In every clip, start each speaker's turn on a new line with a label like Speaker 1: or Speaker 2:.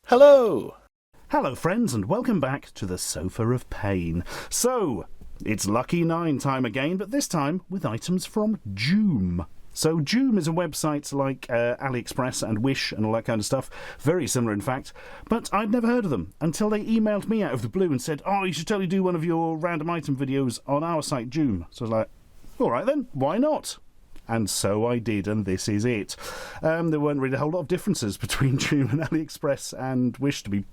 Speaker 1: Hello!
Speaker 2: Hello friends and welcome back to the Sofa of Pain. So, it's Lucky 9 time again, but this time with items from Joom. So Joom is a website like AliExpress and Wish and all that kind of stuff. Very similar in fact, but I'd never heard of them until they emailed me out of the blue and said, oh, you should totally do one of your random item videos on our site Joom. So I was like, alright then, why not? And so I did, and this is it. There weren't really a whole lot of differences between Joom and AliExpress and Wish, to be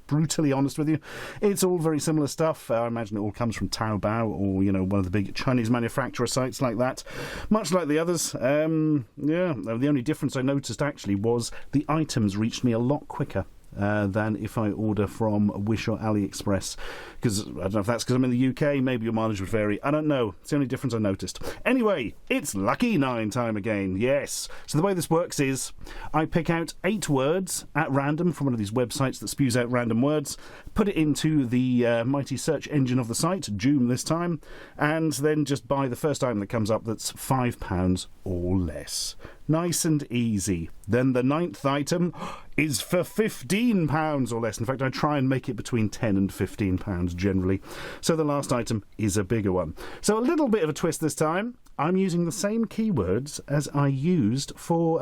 Speaker 2: brutally honest with you. It's all very similar stuff. I imagine it all comes from Taobao or, you know, one of the big Chinese manufacturer sites like that. Much like the others. The only difference I noticed actually was the items reached me a lot quicker than if I order from Wish or AliExpress. Because I don't know if that's because I'm in the UK, maybe your mileage would vary. I don't know. It's the only difference I noticed. Anyway, it's Lucky 9 time again. Yes. So the way this works is I pick out 8 words at random from one of these websites that spews out random words, put it into the mighty search engine of the site, Joom this time, and then just buy the first item that comes up that's £5 or less. Nice and easy. Then the 9th item is for £15 or less. In fact, I try and make it between £10 and £15 generally. So the last item is a bigger one. So a little bit of a twist this time. I'm using the same keywords as I used for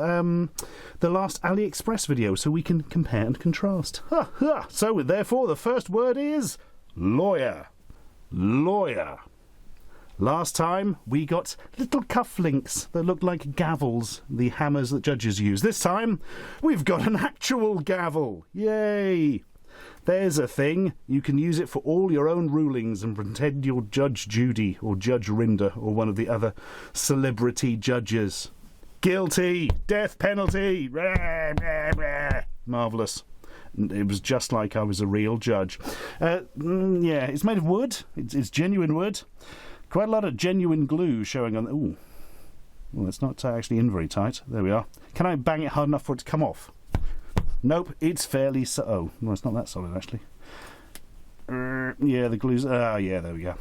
Speaker 2: the last AliExpress video, so we can compare and contrast. So therefore, the first word is lawyer. Lawyer. Last time, we got little cufflinks that looked like gavels, the hammers that judges use. This time, we've got an actual gavel. Yay! There's a thing. You can use it for all your own rulings and pretend you're Judge Judy or Judge Rinder or one of the other celebrity judges. Guilty! Death penalty! Marvellous. It was just like I was a real judge. Yeah, it's made of wood. It's genuine wood. Quite a lot of genuine glue showing on... Ooh. Well, it's not actually in very tight. There we are. Can I bang it hard enough for it to come off? Nope, it's fairly... Oh, no, it's not that solid, actually. Yeah, the glue's... yeah, there we go.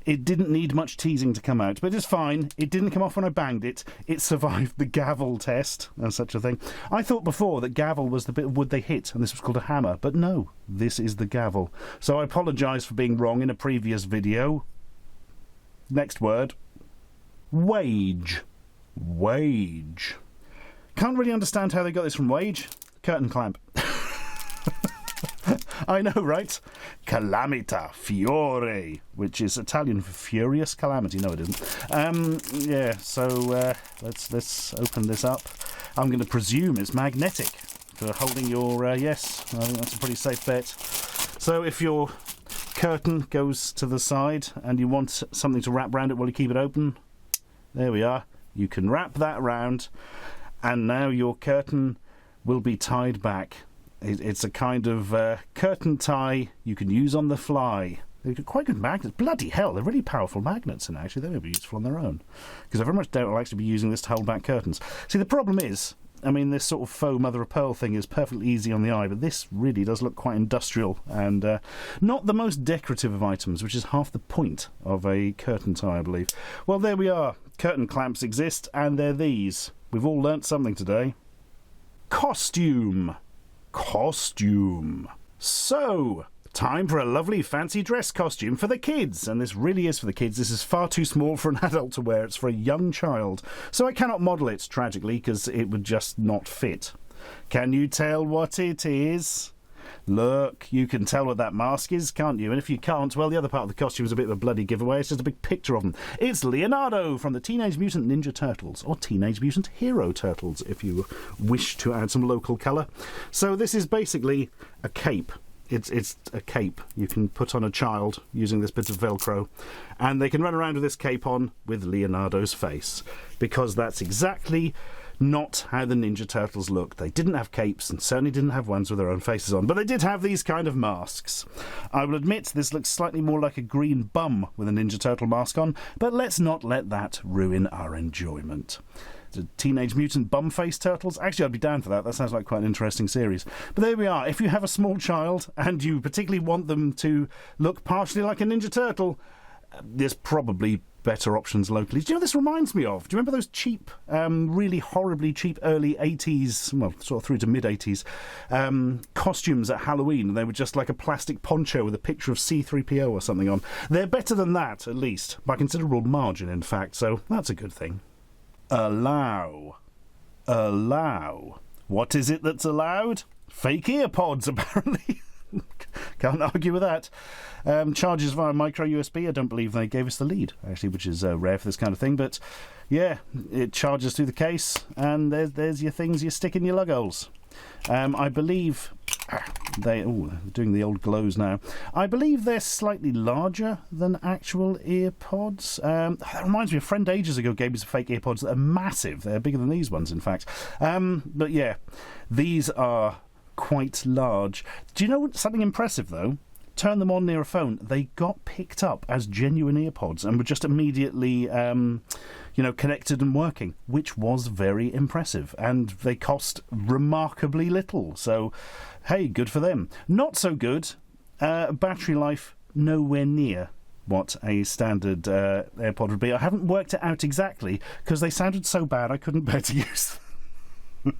Speaker 2: It didn't need much teasing to come out, but it's fine. It didn't come off when I banged it. It survived the gavel test and such a thing. I thought before that gavel was the bit of wood they hit, and this was called a hammer, but no, this is the gavel. So I apologise for being wrong in a previous video. Next word. Wage. Wage. Can't really understand how they got this from wage. Curtain clamp. I know, right? Calamita fiore, which is Italian for furious calamity. No, it isn't. Yeah, so let's open this up. I'm going to presume it's magnetic for holding your... yes, I think that's a pretty safe bet. So if your curtain goes to the side and you want something to wrap around it while you keep it open, there we are. You can wrap that round, and now your curtain will be tied back. It's a kind of curtain tie you can use on the fly. They're quite good magnets. Bloody hell, they're really powerful magnets, and actually they may be useful on their own. Because I very much doubt I'll actually be using this to hold back curtains. See, the problem is, I mean, this sort of faux mother-of-pearl thing is perfectly easy on the eye, but this really does look quite industrial and not the most decorative of items, which is half the point of a curtain tie, I believe. Well, there we are. Curtain clamps exist, and they're these. We've all learnt something today. Costume. Costume. So, time for a lovely fancy dress costume for the kids. And this really is for the kids. This is far too small for an adult to wear. It's for a young child. So I cannot model it, tragically, because it would just not fit. Can you tell what it is? Look, you can tell what that mask is, can't you? And if you can't, well, the other part of the costume is a bit of a bloody giveaway. It's just a big picture of him. It's Leonardo from the Teenage Mutant Ninja Turtles, or Teenage Mutant Hero Turtles, if you wish to add some local colour. So this is basically a cape. It's a cape you can put on a child using this bit of Velcro, and they can run around with this cape on with Leonardo's face, because that's exactly not how the Ninja Turtles look. They didn't have capes, and certainly didn't have ones with their own faces on, but they did have these kind of masks. I will admit this looks slightly more like a green bum with a Ninja Turtle mask on, but let's not let that ruin our enjoyment. The Teenage Mutant Bum-Face Turtles. Actually, I'd be down for that. That sounds like quite an interesting series. But there we are. If you have a small child and you particularly want them to look partially like a Ninja Turtle, there's probably better options locally. Do you know what this reminds me of? Do you remember those cheap, really horribly cheap early 80s, well, sort of through to mid-80s, costumes at Halloween? And they were just like a plastic poncho with a picture of C-3PO or something on. They're better than that, at least, by considerable margin, in fact, so that's a good thing. Allow. Allow. What is it that's allowed? Fake earpods, apparently. Can't argue with that. Charges via micro USB. I don't believe they gave us the lead, actually, which is rare for this kind of thing. But yeah, it charges through the case, and there's your things you stick in your lug holes. I believe they're doing the old glows now. I believe they're slightly larger than actual earpods. That reminds me, a friend ages ago gave me some fake earpods that are massive. They're bigger than these ones, in fact. But yeah, these are quite large. Do you know something impressive, though? Turn them on near a phone. They got picked up as genuine earpods and were just immediately, connected and working, which was very impressive. And they cost remarkably little. So, hey, good for them. Not so good. Battery life nowhere near what a standard AirPod would be. I haven't worked it out exactly because they sounded so bad I couldn't bear to use them.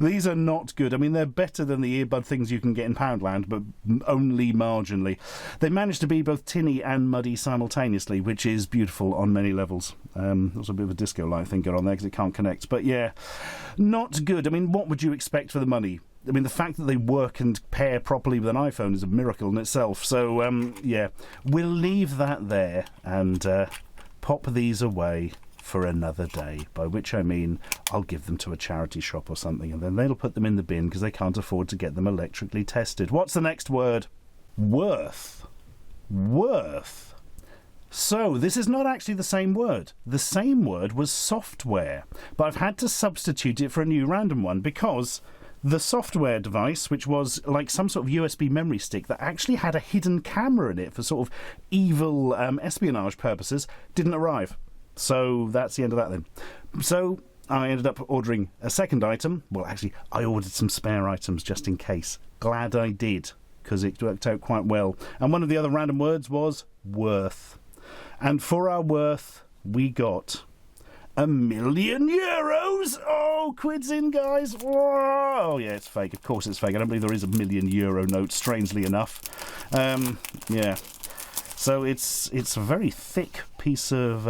Speaker 2: These are not good. I mean, they're better than the earbud things you can get in Poundland, but only marginally. They manage to be both tinny and muddy simultaneously, which is beautiful on many levels. There's a bit of a disco light thing going on there because it can't connect. But yeah, not good. I mean, what would you expect for the money? I mean, the fact that they work and pair properly with an iPhone is a miracle in itself. So, yeah, we'll leave that there and pop these away for another day, by which I mean I'll give them to a charity shop or something, and then they'll put them in the bin because they can't afford to get them electrically tested. What's the next word? Worth. Worth. So, this is not actually the same word. The same word was software, but I've had to substitute it for a new random one because the software device, which was like some sort of USB memory stick that actually had a hidden camera in it for sort of evil espionage purposes, didn't arrive. So that's the end of that then. So I ended up ordering a second item. Well, actually, I ordered some spare items just in case. Glad I did, because it worked out quite well. And one of the other random words was worth. And for our worth, we got €1,000,000. Oh, quid's in, guys. Oh, yeah, it's fake. Of course it's fake. I don't believe there is €1,000,000 note, strangely enough. Yeah. So it's a very thick piece of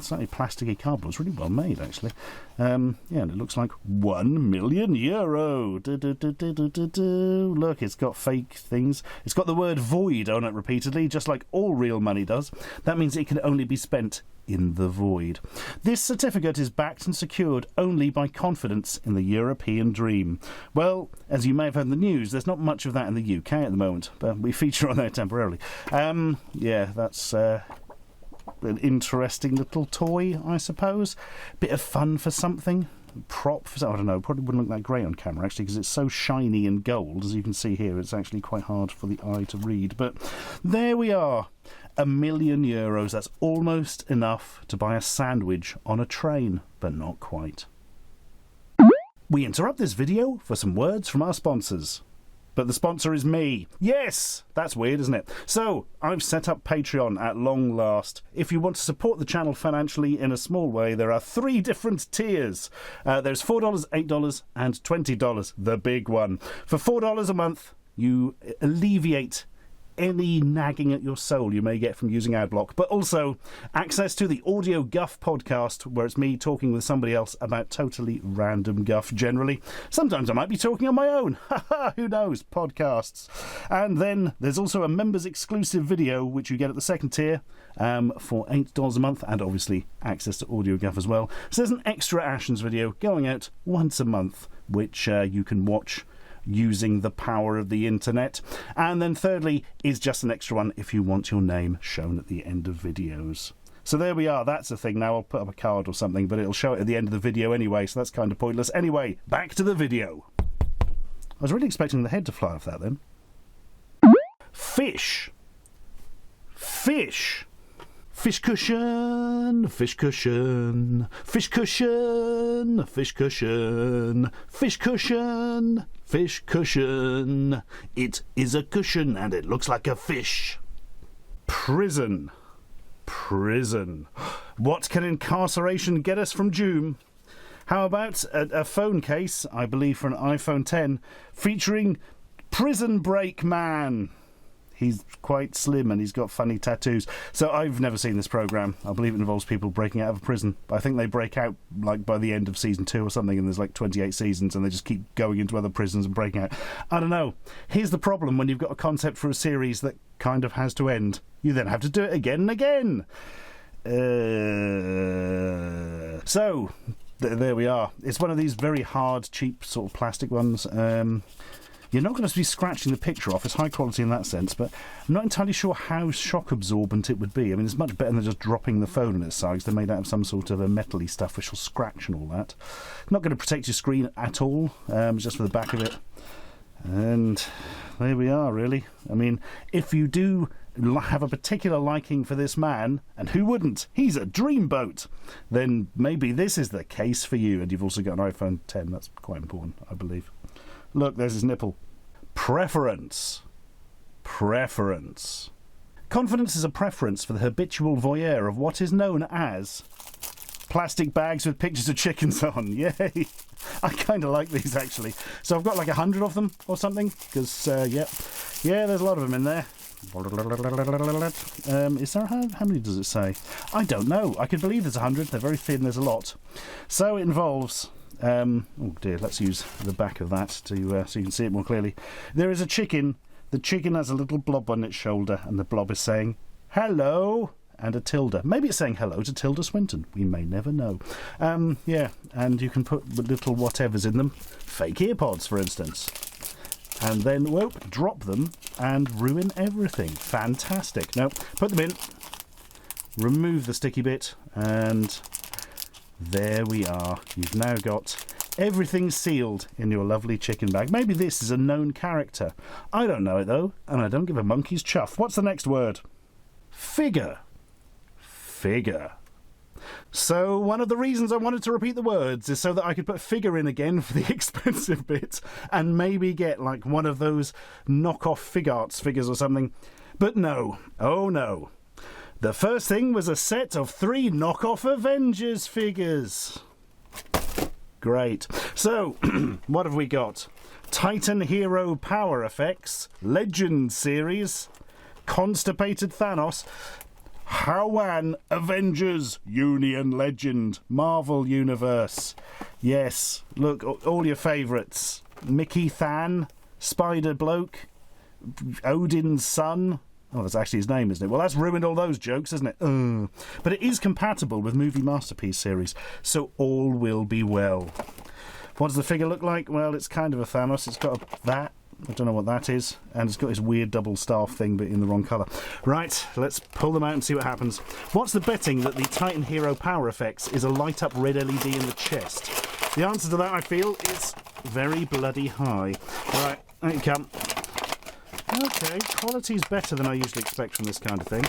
Speaker 2: slightly plasticky cardboard. It's really well made, actually. And it looks like €1,000,000. Look, it's got fake things. It's got the word void on it repeatedly, just like all real money does. That means it can only be spent in the void. This certificate is backed and secured only by confidence in the European dream. Well, as you may have heard in the news, there's not much of that in the UK at the moment, but we feature on there temporarily. Yeah, that's an interesting little toy, I suppose. Bit of fun for something. Prop for, I don't know, probably wouldn't look that great on camera actually because it's so shiny and gold. As you can see here, it's actually quite hard for the eye to read. But there we are. €1,000,000. That's almost enough to buy a sandwich on a train, but not quite. We interrupt this video for some words from our sponsors. But the sponsor is me. Yes! That's weird, isn't it? So, I've set up Patreon at long last. If you want to support the channel financially in a small way, there are 3 different tiers. There's $4, $8, and $20, the big one. For $4 a month, you alleviate any nagging at your soul you may get from using Adblock, but also access to the Audio Guff podcast, where it's me talking with somebody else about totally random guff generally. Sometimes I might be talking on my own. Haha, who knows? Podcasts. And then there's also a members exclusive video, which you get at the second tier for $8 a month, and obviously access to Audio Guff as well. So there's an extra Ashens video going out once a month, which you can watch using the power of the internet. And then thirdly is just an extra one if you want your name shown at the end of videos. So there we are, that's the thing. Now I'll put up a card or something, but it'll show it at the end of the video anyway, so that's kind of pointless. Anyway, back to the video. I was really expecting the head to fly off that then. Fish. Fish. Fish cushion, fish cushion, fish cushion, fish cushion, fish cushion, fish cushion. It is a cushion and it looks like a fish. Prison. Prison. What can incarceration get us from Joom? How about a phone case, I believe for an iPhone 10, featuring Prison Break Man? He's quite slim and he's got funny tattoos. So I've never seen this programme. I believe it involves people breaking out of a prison. I think they break out like by the end of season 2 or something, and there's like 28 seasons and they just keep going into other prisons and breaking out. I don't know. Here's the problem when you've got a concept for a series that kind of has to end. You then have to do it again and again. So, there we are. It's one of these very hard, cheap sort of plastic ones. You're not going to be scratching the picture off. It's high quality in that sense, but I'm not entirely sure how shock absorbent it would be. I mean, it's much better than just dropping the phone on its side. They're made out of some sort of a metally stuff which will scratch and all that. Not going to protect your screen at all, just for the back of it. And there we are, really. I mean, if you do have a particular liking for this man, and who wouldn't? He's a dreamboat. Then maybe this is the case for you. And you've also got an iPhone 10. That's quite important, I believe. Look, there's his nipple. Preference. Preference. Confidence is a preference for the habitual voyeur of what is known as plastic bags with pictures of chickens on. Yay! I kind of like these, actually. So I've got like 100 of them or something, because, yeah, there's a lot of them in there. Is there how many does it say? I don't know. I can believe there's 100. They're very thin. There's a lot. So it involves... oh dear, let's use the back of that to so you can see it more clearly. There is a chicken. The chicken has a little blob on its shoulder, and the blob is saying, hello, and a tilde. Maybe it's saying hello to Tilda Swinton. We may never know. Yeah, and you can put little whatevers in them. Fake earpods, for instance. And then, whoop, drop them and ruin everything. Fantastic. No, put them in. Remove the sticky bit, and... there we are. You've now got everything sealed in your lovely chicken bag. Maybe this is a known character. I don't know it, though, and I don't give a monkey's chuff. What's the next word? Figure. Figure. So one of the reasons I wanted to repeat the words is so that I could put figure in again for the expensive bit and maybe get like one of those knockoff Fig Arts figures or something. But no. Oh, no. The first thing was a set of 3 knockoff Avengers figures. Great. So, what have we got? Titan Hero Power Effects, Legend Series, Constipated Thanos, Howan Avengers Union Legend, Marvel Universe. Yes, look, all your favourites. Mickey Than, Spider Bloke, Odin's son. Oh, that's actually his name, isn't it? Well, that's ruined all those jokes, isn't it? But it is compatible with Movie Masterpiece series, so all will be well. What does the figure look like? Well, it's kind of a Thanos. It's got that. I don't know what that is. And it's got this weird double staff thing, but in the wrong colour. Right, let's pull them out and see what happens. What's the betting that the Titan Hero Power Effects is a light-up red LED in the chest? The answer to that, I feel, is very bloody high. Right, there you come. Okay, quality's better than I usually expect from this kind of thing.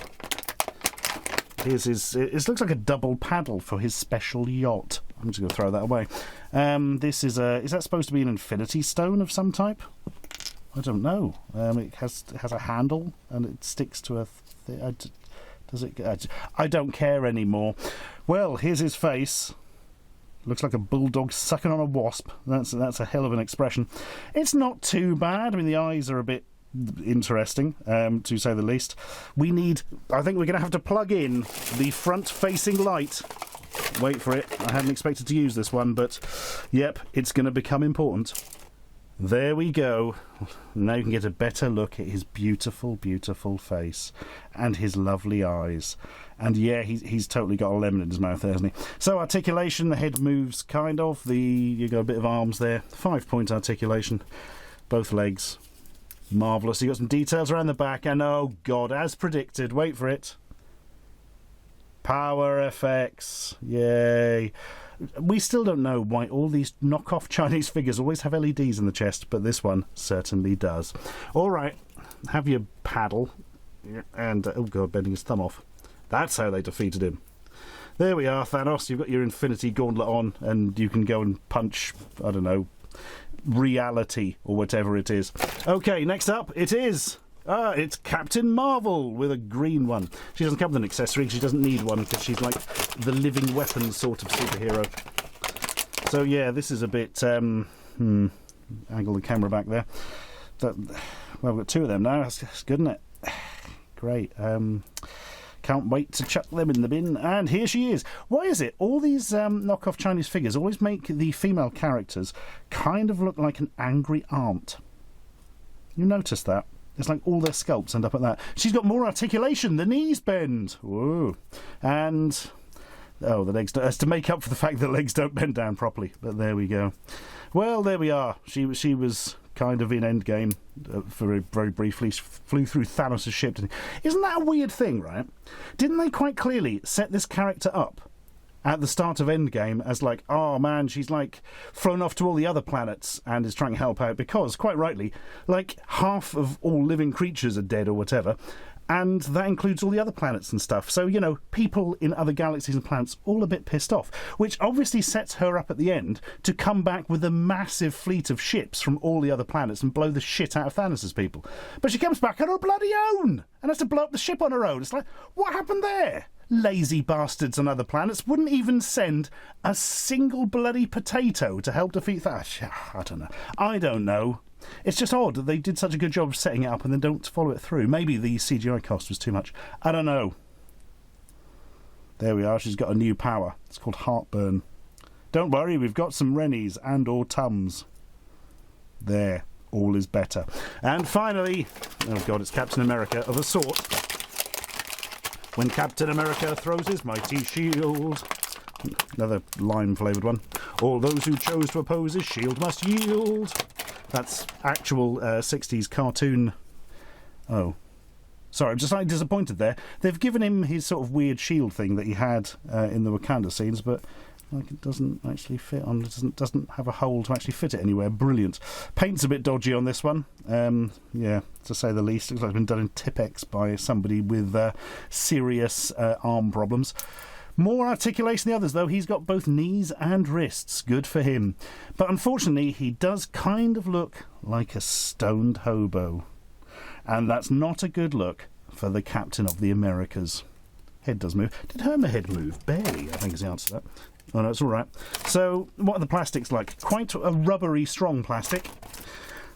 Speaker 2: Here's his... It looks like a double paddle for his special yacht. I'm just going to throw that away. This is a... Is that supposed to be an infinity stone of some type? I don't know. It has a handle and it sticks to a... Does it... I don't care anymore. Well, here's his face. Looks like a bulldog sucking on a wasp. That's a hell of an expression. It's not too bad. I mean, the eyes are a bit... interesting, to say the least. I think we're going to have to plug in the front-facing light. Wait for it. I hadn't expected to use this one, but yep, it's going to become important. There we go. Now you can get a better look at his beautiful, beautiful face and his lovely eyes. And yeah, he's totally got a lemon in his mouth there, hasn't he? So articulation, the head moves kind of. You got a bit of arms there. 5-point articulation. Both legs. Marvellous. You got some details around the back, and oh god, as predicted, wait for it. Power effects. Yay. We still don't know why all these knockoff Chinese figures always have LEDs in the chest, but this one certainly does. Alright, have your paddle. And, oh god, bending his thumb off. That's how they defeated him. There we are, Thanos. You've got your Infinity Gauntlet on, and you can go and punch, I don't know, reality or whatever it is. Okay, next up it is It's Captain Marvel with a green one. She doesn't come with an accessory. She doesn't need one because she's like the living weapon sort of superhero. So yeah, this is a bit... angle the camera back there. Well, we've got two of them now. That's good, isn't it? Great. Can't wait to chuck them in the bin. And here she is. Why is it all these knockoff Chinese figures always make the female characters kind of look like an angry aunt? You notice that? It's like all their sculpts end up at that. She's got more articulation. The knees bend. Whoa. And... oh, the legs don't... that's to make up for the fact that legs don't bend down properly. But there we go. Well, there we are. She was kind of in Endgame for very briefly. She flew through Thanos' ship. Isn't that a weird thing, right? Didn't they quite clearly set this character up at the start of Endgame as like, oh man, she's like flown off to all the other planets and is trying to help out because, quite rightly, like half of all living creatures are dead or whatever. And that includes all the other planets and stuff. So, you know, people in other galaxies and planets all a bit pissed off, which obviously sets her up at the end to come back with a massive fleet of ships from all the other planets and blow the shit out of Thanos' people. But she comes back on her bloody own and has to blow up the ship on her own. It's like, what happened there? Lazy bastards on other planets wouldn't even send a single bloody potato to help defeat Thanos. I don't know. It's just odd that they did such a good job of setting it up and then don't follow it through. Maybe the CGI cost was too much. I don't know. There we are. She's got a new power. It's called Heartburn. Don't worry, we've got some Rennies and or Tums. There. All is better. And finally, oh God, it's Captain America of a sort. When Captain America throws his mighty shield. Another lime-flavoured one. All those who chose to oppose his shield must yield. That's actual 60s cartoon. Oh. Sorry, I'm just slightly disappointed there. They've given him his sort of weird shield thing that he had in the Wakanda scenes, but like it doesn't actually fit on. It doesn't have a hole to actually fit it anywhere. Brilliant. Paint's a bit dodgy on this one. Yeah, to say the least. Looks like it's been done in Tipex by somebody with serious arm problems. More articulation than the others, though. He's got both knees and wrists. Good for him. But unfortunately, he does kind of look like a stoned hobo. And that's not a good look for the Captain of the Americas. Head does move. Did her head move? Barely, I think is the answer to that. Oh, no, it's all right. So, what are the plastics like? Quite a rubbery, strong plastic.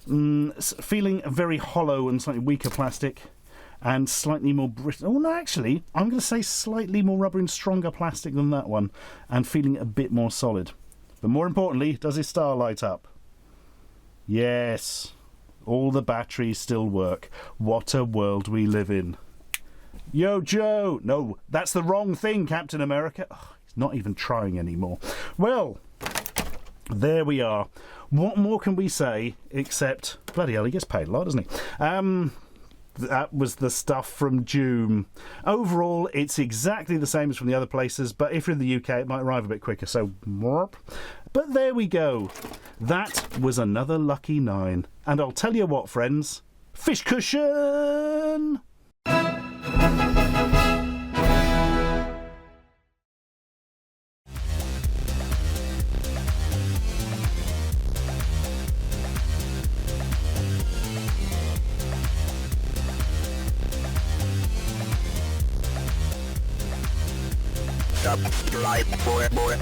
Speaker 2: Feeling very hollow and slightly weaker plastic. And slightly more brittle. Oh, no, actually, I'm going to say slightly more rubber and stronger plastic than that one. And feeling a bit more solid. But more importantly, does his star light up? Yes. All the batteries still work. What a world we live in. Yo, Joe! No, that's the wrong thing, Captain America. Oh, he's not even trying anymore. Well, there we are. What more can we say except... bloody hell, he gets paid a lot, doesn't he? That was the stuff from Joom. Overall, it's exactly the same as from the other places, but if you're in the UK, it might arrive a bit quicker, so... But there we go. That was another lucky 9. And I'll tell you what, friends. Fish Cushion!
Speaker 1: Subscribe for more.